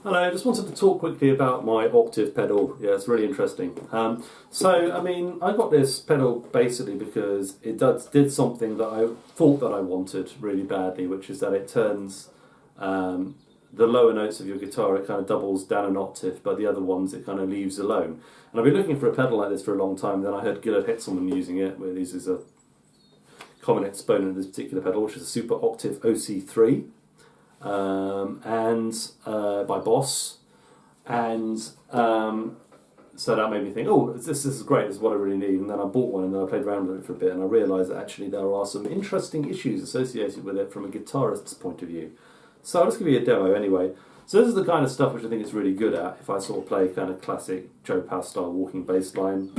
Hello, I just wanted to talk quickly about my octave pedal. Yeah, it's really interesting. I mean, I got this pedal basically because it did something that I thought that I wanted really badly, which is that it turns the lower notes of your guitar, it kind of doubles down an octave, but the other ones it kind of leaves alone. And I've been looking for a pedal like this for a long time, then I heard Gillard Hetzelman using it, where this is a common exponent of this particular pedal, which is a Super Octave OC3. By Boss, and so that made me think, oh, this is great, this is what I really need. And then I bought one, and then I played around with it for a bit, and I realised that actually there are some interesting issues associated with it from a guitarist's point of view. So I'll just give you a demo anyway. So this is the kind of stuff which I think it's really good at, if I sort of play kind of classic Joe Pass style walking bass line.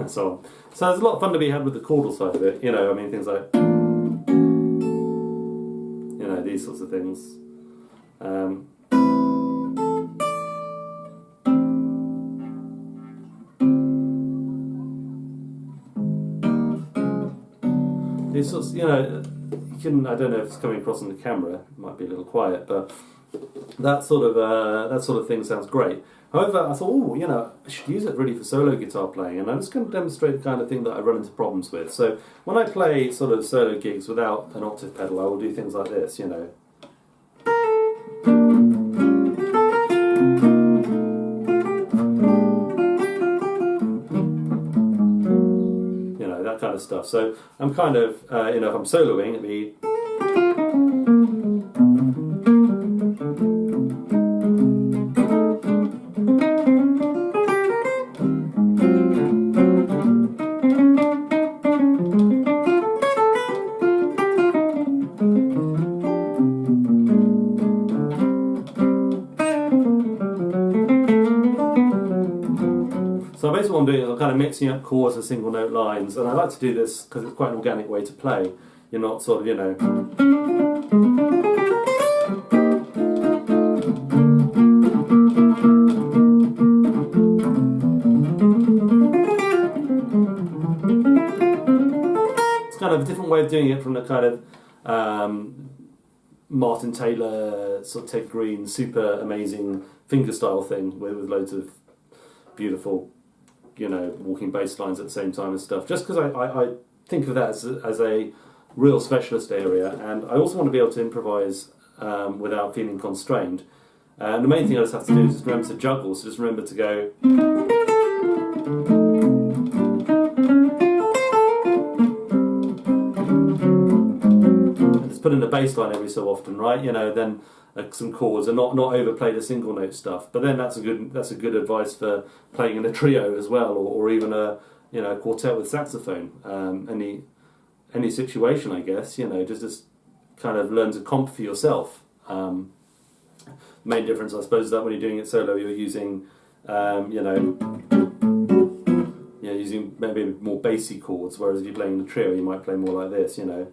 So there's a lot of fun to be had with the chordal side of it, you know, I mean things like, you know, these sorts of things. These sorts, you know, you can, I don't know if it's coming across on the camera, it might be a little quiet, but that sort of thing sounds great. However, I thought, oh, you know, I should use it really for solo guitar playing, and I'm just going to demonstrate the kind of thing that I run into problems with. So when I play sort of solo gigs without an octave pedal, I will do things like this, you know. You know, that kind of stuff. So I'm kind of, you know, if I'm soloing, it'd be... So basically what I'm doing is I'm kind of mixing up chords and single note lines, and I like to do this because it's quite an organic way to play. You're not sort of, you know... It's kind of a different way of doing it from the kind of Martin Taylor, sort of Ted Green, super amazing fingerstyle thing with loads of beautiful, you know, walking bass lines at the same time and stuff, just because I think of that as a real specialist area, and I also want to be able to improvise without feeling constrained. And the main thing I just have to do is just remember to juggle, so just remember to go... and just put in the bass line every so often, right? You know, then some chords, and not overplay the single note stuff. But then that's a good advice for playing in a trio as well, or even a, you know, quartet with saxophone. Any situation, I guess, you know, just kind of learn to comp for yourself. Main difference, I suppose, is that when you're doing it solo, you're using, you know, using maybe more bassy chords, whereas if you're playing in a trio, you might play more like this, you know.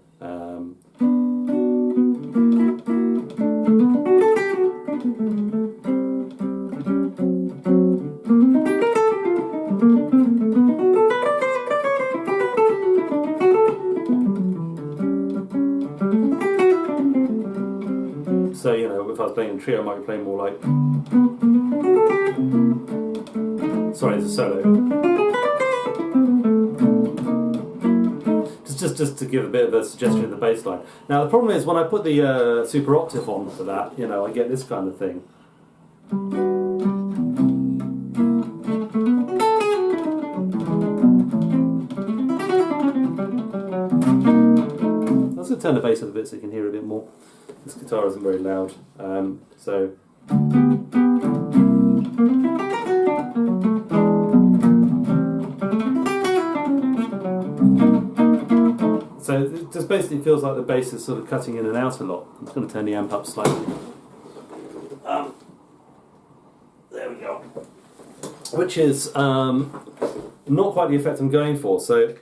So, you know, if I was playing in a trio, I might be playing more like... Sorry, it's a solo. Just to give a bit of a suggestion of the bass line. Now, the problem is when I put the super octave on for that, you know, I get this kind of thing. Let's turn the bass up a bit so you can hear a bit more. This guitar isn't very loud, so... just basically feels like the bass is sort of cutting in and out a lot. I'm just going to turn the amp up slightly. There we go. Which is not quite the effect I'm going for. So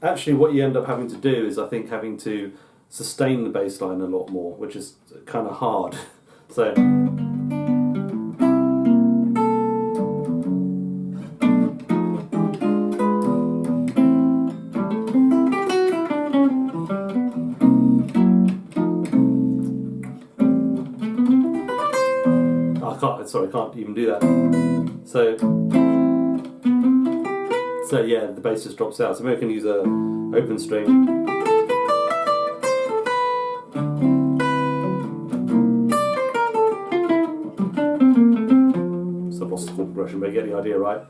actually what you end up having to do is, I think, having to sustain the bass line a lot more, which is kind of hard. So I can't even do that. So yeah, the bass just drops out. So maybe I can use a open string. So I've lost the chord progression, but you get the idea, right?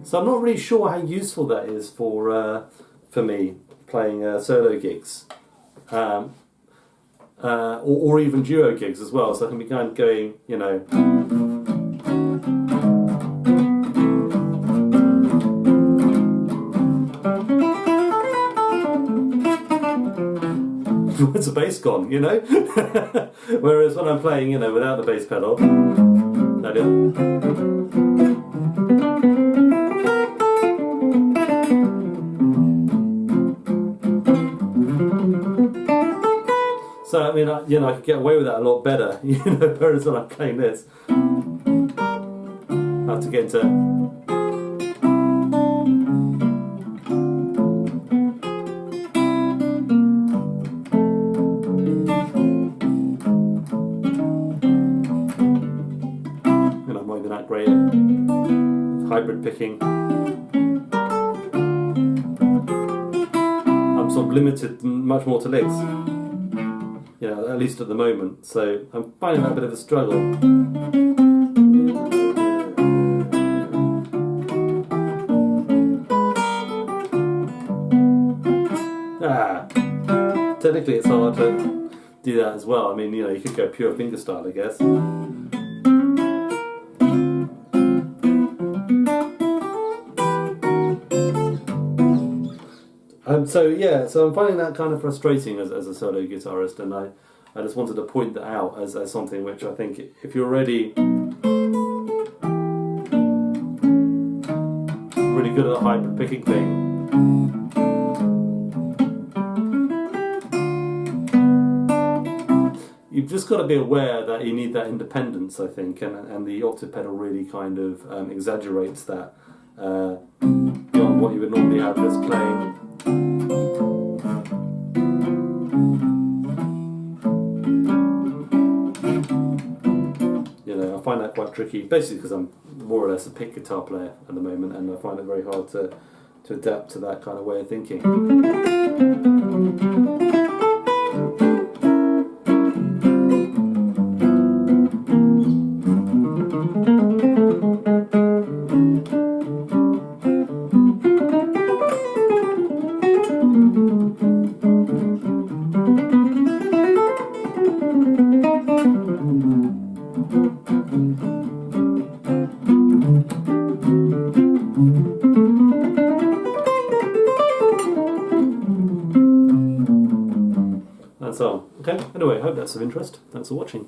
So I'm not really sure how useful that is for me playing solo gigs, or even duo gigs as well. So I can be kind of going, you know, where's the bass gone, you know? Whereas when I'm playing, you know, without the bass pedal, I do. So I mean, you know, I could get away with that a lot better, you know. Whereas when I'm playing this, I have to get into. You know, I'm not even that great at hybrid picking. I'm sort of limited much more to licks. Yeah, at least at the moment. So I'm finding that a bit of a struggle. Technically it's hard to do that as well. I mean, you know, you could go pure fingerstyle, I guess. So yeah, so I'm finding that kind of frustrating as a solo guitarist, and I just wanted to point that out as something which I think, if you're already really good at the hybrid picking thing, you've just got to be aware that you need that independence, I think, and the octave pedal really kind of exaggerates that beyond what you would normally have just playing. You know, I find that quite tricky, basically because I'm more or less a pick guitar player at the moment, and I find it very hard to adapt to that kind of way of thinking. And so on. Okay, anyway, I hope that's of interest. Thanks for watching.